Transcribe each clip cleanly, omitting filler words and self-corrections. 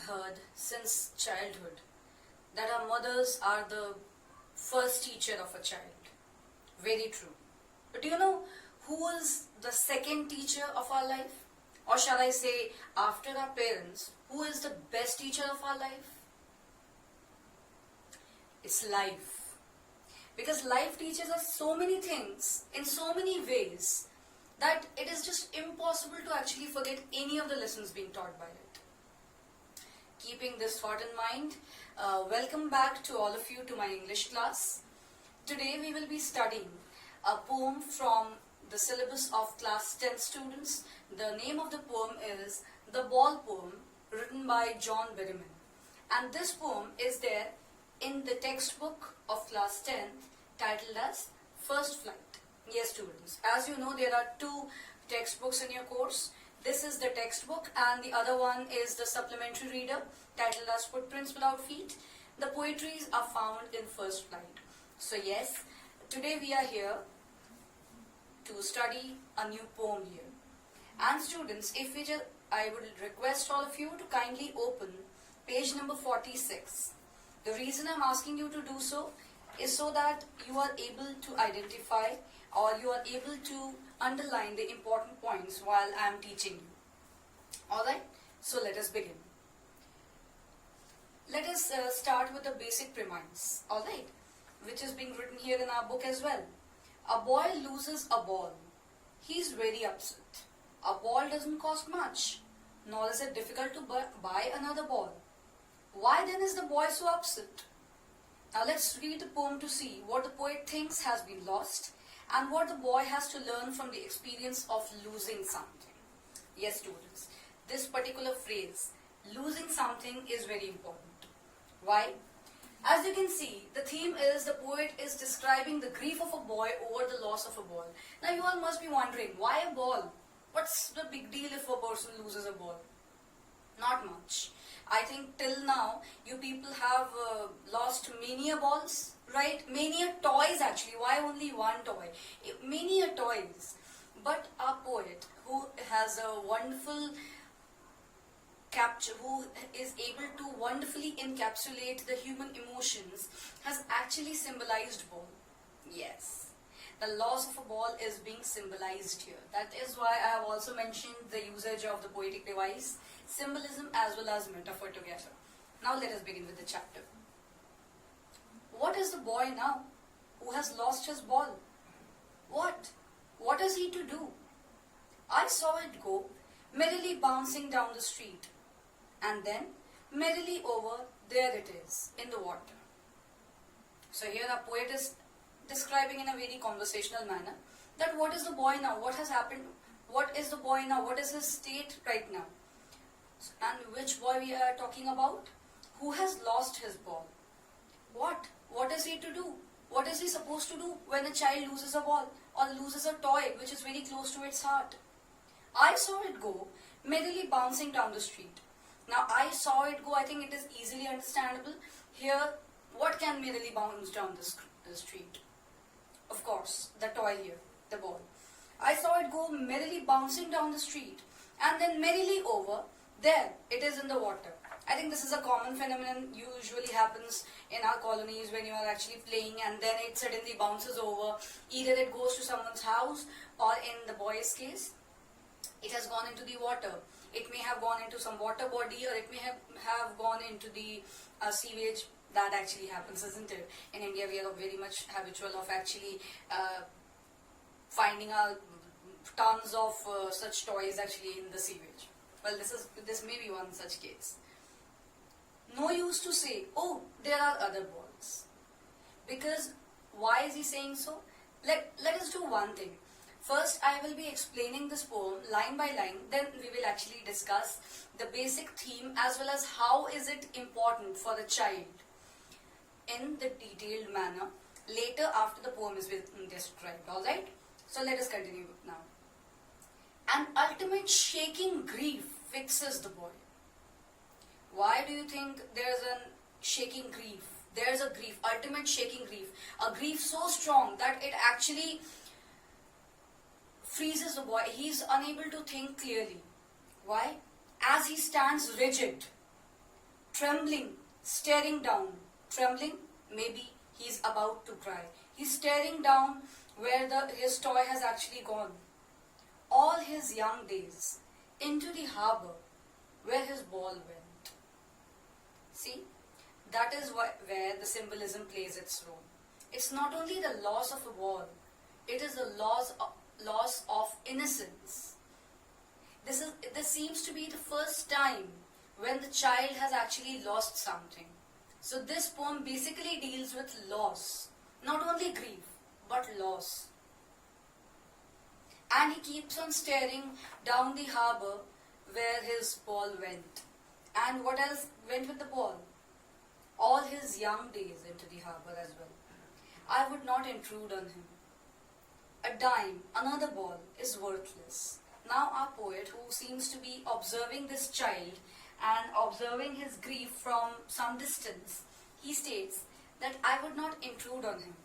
heard since childhood that our mothers are the first teacher of a child. Very true. But do you know who is the second teacher of our life? Or shall I say, after our parents, who is the best teacher of our life? It's life. Because life teaches us so many things in so many ways that it is just impossible to actually forget any of the lessons being taught by it. Keeping this thought in mind, welcome back to all of you to my English class. Today we will be studying a poem from the syllabus of class 10 students. The name of the poem is The Ball Poem, written by John Berryman. And this poem is there in the textbook of class 10 titled as First Flight. Yes students, as you know there are two textbooks in your course. This is the textbook and the other one is the supplementary reader titled as Footprints Without Feet. The poetries are found in First Flight. So yes, today we are here to study a new poem here. And students, I would request all of you to kindly open page number 46. The reason I'm asking you to do so is so that you are able to identify or you are able to underline the important points while I'm teaching you. Alright, so let us begin. Let us start with the basic premise, alright, which is being written here in our book as well. A boy loses a ball. He is very upset. A ball doesn't cost much, nor is it difficult to buy another ball. Why then is the boy so upset? Now let's read the poem to see what the poet thinks has been lost and what the boy has to learn from the experience of losing something. Yes students, this particular phrase, losing something, is very important. Why? As you can see, the theme is the poet is describing the grief of a boy over the loss of a ball. Now you all must be wondering, why a ball? What's the big deal if a person loses a ball? Not much. I think till now you people have lost many balls, right? Many toys actually. Why only one toy? Many toys. But a poet who has a wonderful capture, who is able to wonderfully encapsulate the human emotions, has actually symbolized ball. Yes. The loss of a ball is being symbolized here. That is why I have also mentioned the usage of the poetic device, symbolism as well as metaphor together. Now let us begin with the chapter. What is the boy now who has lost his ball? What? What is he to do? I saw it go, merrily bouncing down the street. And then, merrily over, there it is, in the water. So here the poet is describing in a very conversational manner that what is the boy now, what has happened, what is the boy now, what is his state right now. And which boy we are talking about? Who has lost his ball. What? What is he to do? What is he supposed to do when a child loses a ball or loses a toy which is very close to its heart? I saw it go, merrily bouncing down the street. Now I saw it go, I think it is easily understandable. Here, what can merrily bounce down the street? Of course, the toy here, the ball. I saw it go merrily bouncing down the street and then merrily over, there it is in the water. I think this is a common phenomenon, usually happens in our colonies when you are actually playing and then it suddenly bounces over. Either it goes to someone's house or in the boy's case, it has gone into the water. It may have gone into some water body or it may have gone into the sewage. That actually happens, isn't it? In India, we are very much habitual of actually finding tons of such toys actually in the sewage. Well, this may be one such case. No use to say, oh, there are other balls. Because why is he saying so? Let us do one thing. First, I will be explaining this poem line by line. Then we will actually discuss the basic theme as well as how is it important for the child in the detailed manner later after the poem is described. Alright? So let us continue now. An ultimate shaking grief fixes the boy. Why do you think there's a shaking grief? There's a grief, ultimate shaking grief. A grief so strong that it actually freezes the boy. He is unable to think clearly. Why? As he stands rigid trembling, staring down. Trembling, maybe he's about to cry. He's staring down where his toy has actually gone. All his young days, into the harbor where his ball went. See, that is where the symbolism plays its role. It's not only the loss of a ball, it is the loss of innocence. This seems to be the first time when the child has actually lost something. So this poem basically deals with loss, not only grief, but loss. And he keeps on staring down the harbor where his ball went. And what else went with the ball? All his young days into the harbor as well. I would not intrude on him. A dime, another ball, is worthless. Now our poet, who seems to be observing this child and observing his grief from some distance, he states that I would not intrude on him.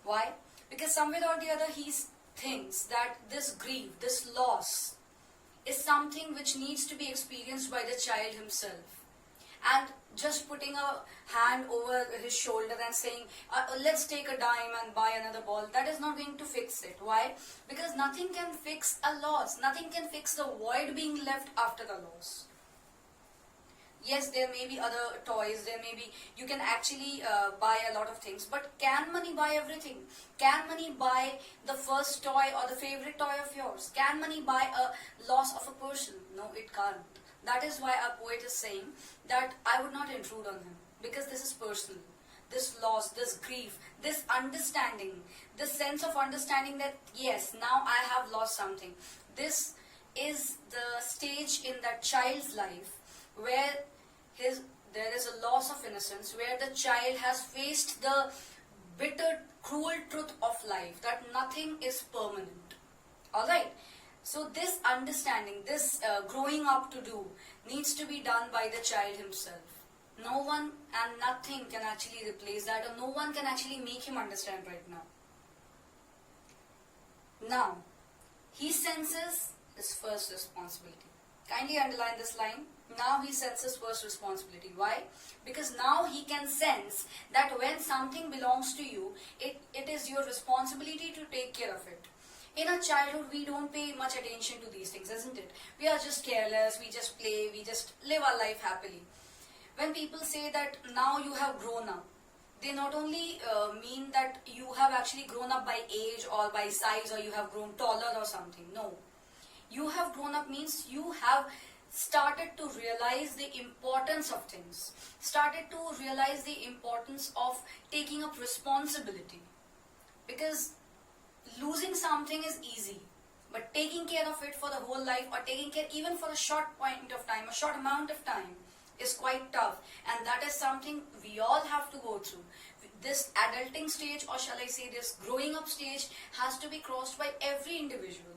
Why? Because somewhere or the other he thinks that this grief, this loss, is something which needs to be experienced by the child himself. And just putting a hand over his shoulder and saying, let's take a dime and buy another ball, that is not going to fix it. Why? Because nothing can fix a loss. Nothing can fix the void being left after the loss. Yes, there may be other toys, you can actually buy a lot of things, but can money buy everything? Can money buy the first toy or the favorite toy of yours? Can money buy a loss of a person? No, it can't. That is why our poet is saying that I would not intrude on him, because this is personal. This loss, this grief, this understanding, this sense of understanding that yes, now I have lost something. This is the stage in that child's life where there is a loss of innocence, where the child has faced the bitter, cruel truth of life, that nothing is permanent. Alright? So this understanding, this growing up to do, needs to be done by the child himself. No one and nothing can actually replace that, or no one can actually make him understand right now. Now, he senses his first responsibility. Kindly underline this line. Now he senses first responsibility. Why? Because now he can sense that when something belongs to you, it is your responsibility to take care of it. In our childhood, we don't pay much attention to these things, isn't it? We are just careless, we just play, we just live our life happily. When people say that now you have grown up, they not only mean that you have actually grown up by age or by size, or you have grown taller or something. No. You have grown up means you have started to realize the importance of things, started to realize the importance of taking up responsibility. Because losing something is easy, but taking care of it for the whole life, or taking care even for a short point of time, a short amount of time, is quite tough. And that is something we all have to go through. This adulting stage, or shall I say this growing up stage, has to be crossed by every individual.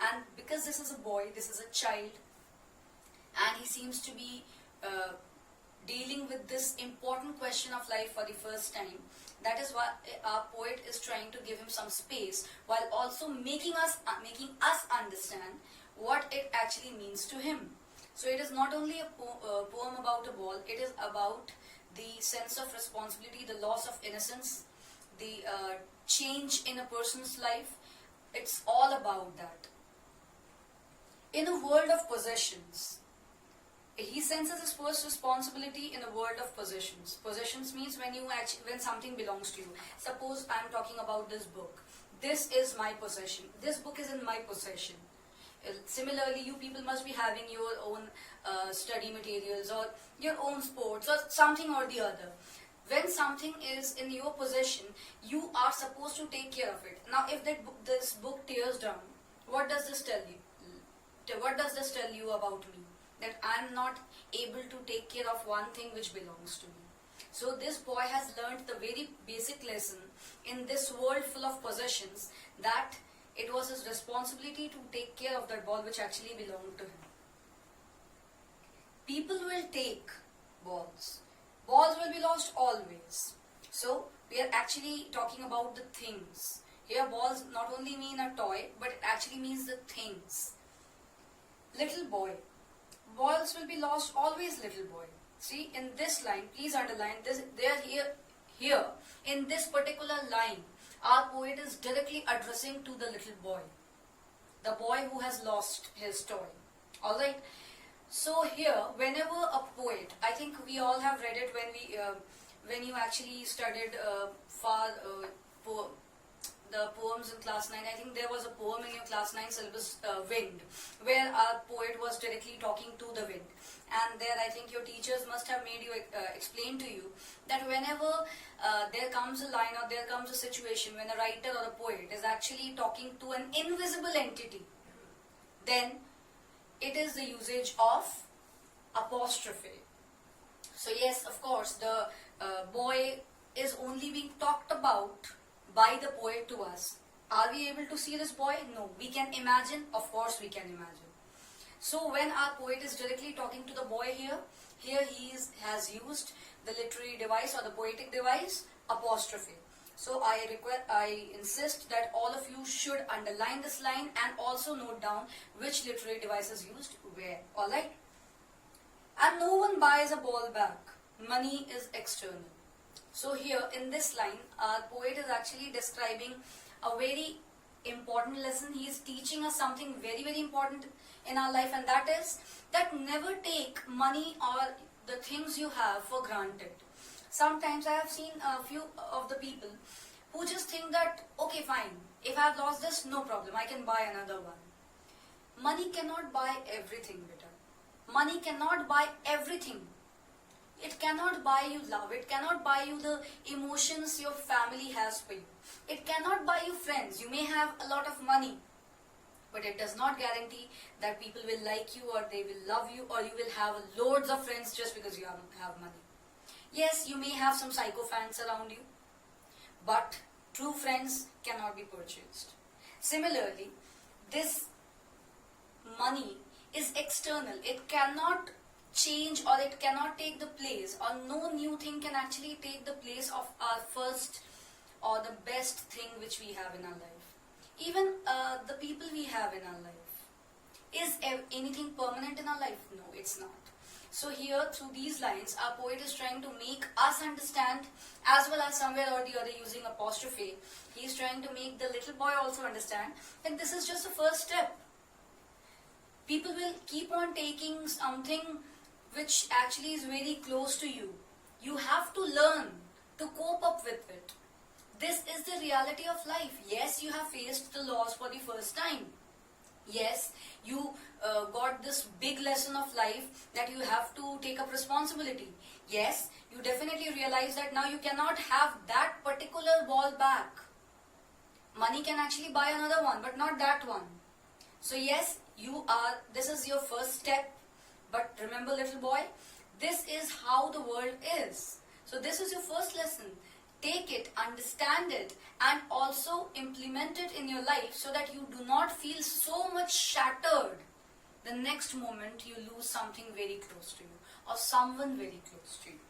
And because this is a boy, this is a child, and he seems to be dealing with this important question of life for the first time, that is why our poet is trying to give him some space, while also making us understand what it actually means to him. So it is not only a poem about a ball, it is about the sense of responsibility, the loss of innocence, the change in a person's life. It's all about that. In a world of possessions, he senses his first responsibility in a world of possessions. Possessions means when something belongs to you. Suppose I am talking about this book. This is my possession. This book is in my possession. Similarly, you people must be having your own study materials, or your own sports, or something or the other. When something is in your possession, you are supposed to take care of it. Now, if this book tears down, what does this tell you? What does this tell you about me? That I am not able to take care of one thing which belongs to me. So this boy has learned the very basic lesson in this world full of possessions, that it was his responsibility to take care of that ball which actually belonged to him. People will take balls. Balls will be lost always. So we are actually talking about the things. Here balls not only mean a toy, but it actually means the things. Little boy. Balls will be lost always, little boy. See, in this line, please underline this. There, here, in this particular line, our poet is directly addressing to the little boy, the boy who has lost his toy. All right. So here, whenever a poet, I think we all have read it when you actually studied the poems in class 9. I think there was a poem in your class 9 syllabus, Wind, where our poet was directly talking to the wind. And there I think your teachers must have made you explain to you that whenever there comes a line or there comes a situation when a writer or a poet is actually talking to an invisible entity, then it is the usage of apostrophe. So yes, of course, the boy is only being talked about by the poet to us. Are we able to see this boy? No. We can imagine? Of course we can imagine. So when our poet is directly talking to the boy here he has used the literary device or the poetic device, apostrophe. So I insist that all of you should underline this line and also note down which literary device is used where. Alright? And no one buys a ball back. Money is external. So here in this line, our poet is actually describing a very important lesson. He is teaching us something very, very important in our life, and that is that never take money or the things you have for granted. Sometimes I have seen a few of the people who just think that, okay, fine, if I have lost this, no problem, I can buy another one. Money cannot buy everything, beta. Money cannot buy everything. It cannot buy you love. It cannot buy you the emotions your family has for you. It cannot buy you friends. You may have a lot of money, but it does not guarantee that people will like you or they will love you or you will have loads of friends just because you have money. Yes, you may have some psycho fans around you, but true friends cannot be purchased. Similarly, this money is external. It cannot change or it cannot take the place, or no new thing can actually take the place of our first or the best thing which we have in our life. Even the people we have in our life. Is anything permanent in our life? No, it's not. So here through these lines, our poet is trying to make us understand, as well as somewhere or the other using apostrophe, he is trying to make the little boy also understand that this is just the first step. People will keep on taking something which actually is very close to you. You have to learn to cope up with it. This is the reality of life. Yes, you have faced the loss for the first time. Yes, you got this big lesson of life that you have to take up responsibility. Yes, you definitely realize that now you cannot have that particular ball back. Money can actually buy another one, but not that one. So yes, this is your first step. But remember, little boy, this is how the world is. So this is your first lesson. Take it, understand it, and also implement it in your life so that you do not feel so much shattered the next moment you lose something very close to you or someone very close to you.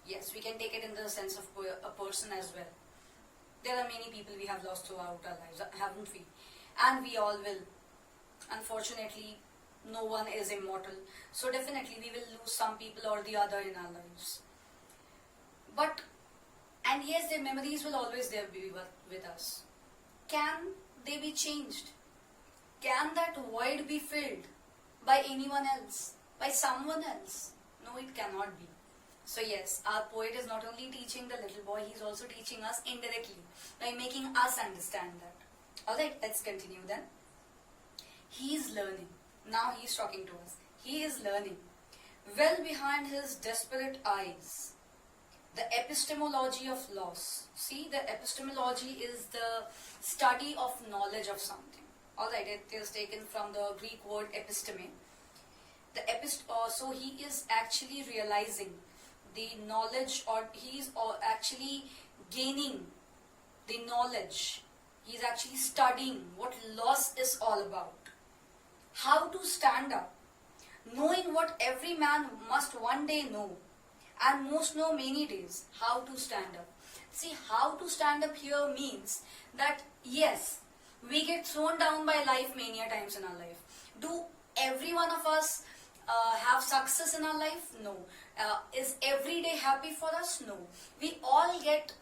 Yes, we can take it in the sense of a person as well. There are many people we have lost throughout our lives, haven't we? And we all will. Unfortunately, no one is immortal. So definitely we will lose some people or the other in our lives. And yes, their memories will always there be with us. Can they be changed? Can that void be filled by anyone else? By someone else? No, it cannot be. So yes, our poet is not only teaching the little boy, he is also teaching us indirectly by making us understand that. Alright, let's continue then. He is learning. Now he is talking to us. He is learning. Well behind his desperate eyes, the epistemology of loss. See, the epistemology is the study of knowledge of something. Alright, it is taken from the Greek word episteme. So he is actually realizing the knowledge, or he is actually gaining the knowledge. He is actually studying what loss is all about. How to stand up, knowing what every man must one day know, and most know many days. How to stand up. See, how to stand up here means that yes, we get thrown down by life many a times in our life. Do every one of us have success in our life? No. Is every day happy for us? No. We all get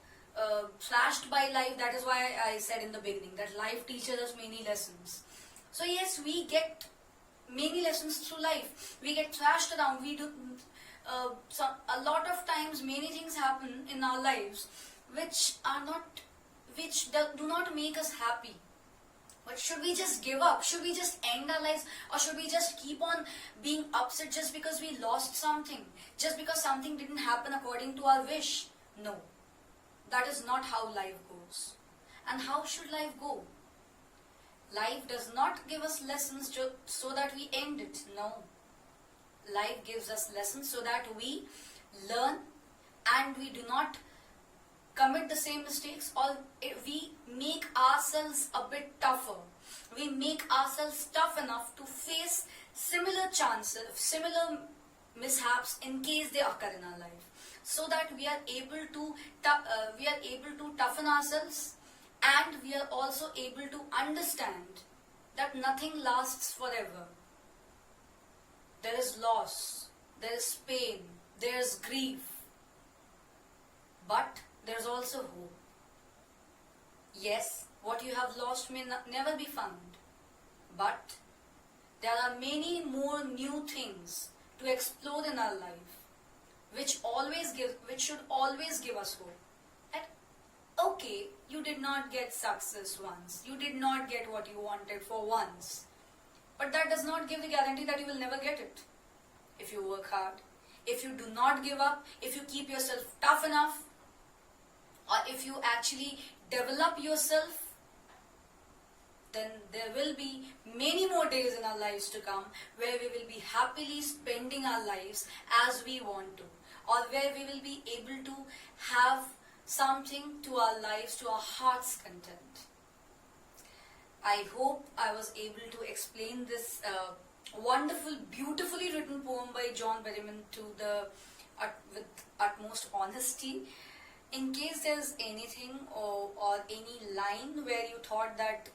flashed by life. That is why I said in the beginning that life teaches us many lessons. So yes, we get many lessons through life. We get thrashed around. We do a lot of times many things happen in our lives which do not make us happy. But should we just give up? Should we just end our lives? Or should we just keep on being upset just because we lost something? Just because something didn't happen according to our wish? No. That is not how life goes. And how should life go? Life does not give us lessons so that we end it. No. Life gives us lessons so that we learn and we do not commit the same mistakes, or we make ourselves a bit tougher. We make ourselves tough enough to face similar chances, similar mishaps in case they occur in our life, so that we are able to toughen ourselves, and we are also able to understand that nothing lasts forever. There is loss, there is pain, there is grief, but there is also hope. Yes, what you have lost may never be found, but there are many more new things to explore in our life, which should always give us hope. That okay, you did not get success once, you did not get what you wanted for once, but that does not give the guarantee that you will never get it. If you work hard, if you do not give up, if you keep yourself tough enough, or if you actually develop yourself, then there will be many more days in our lives to come where we will be happily spending our lives as we want to, or where we will be able to have something to our lives, to our heart's content. I hope I was able to explain this wonderful, beautifully written poem by John Berryman with utmost honesty. In case there's anything or any line where you thought that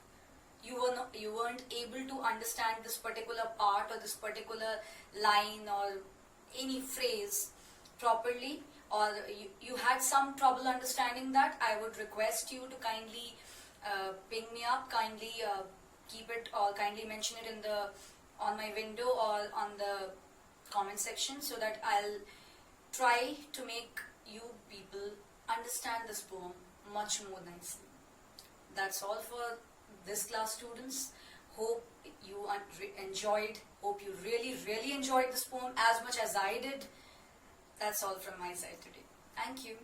you weren't able to understand this particular part or this particular line or any phrase properly, or you had some trouble understanding that, I would request you to kindly ping me up, kindly keep it, or kindly mention it on my window or on the comment section, so that I'll try to make you people understand this poem much more nicely. That's all for this class, students. Hope you enjoyed, hope you really enjoyed this poem as much as I did. That's all from my side today. Thank you.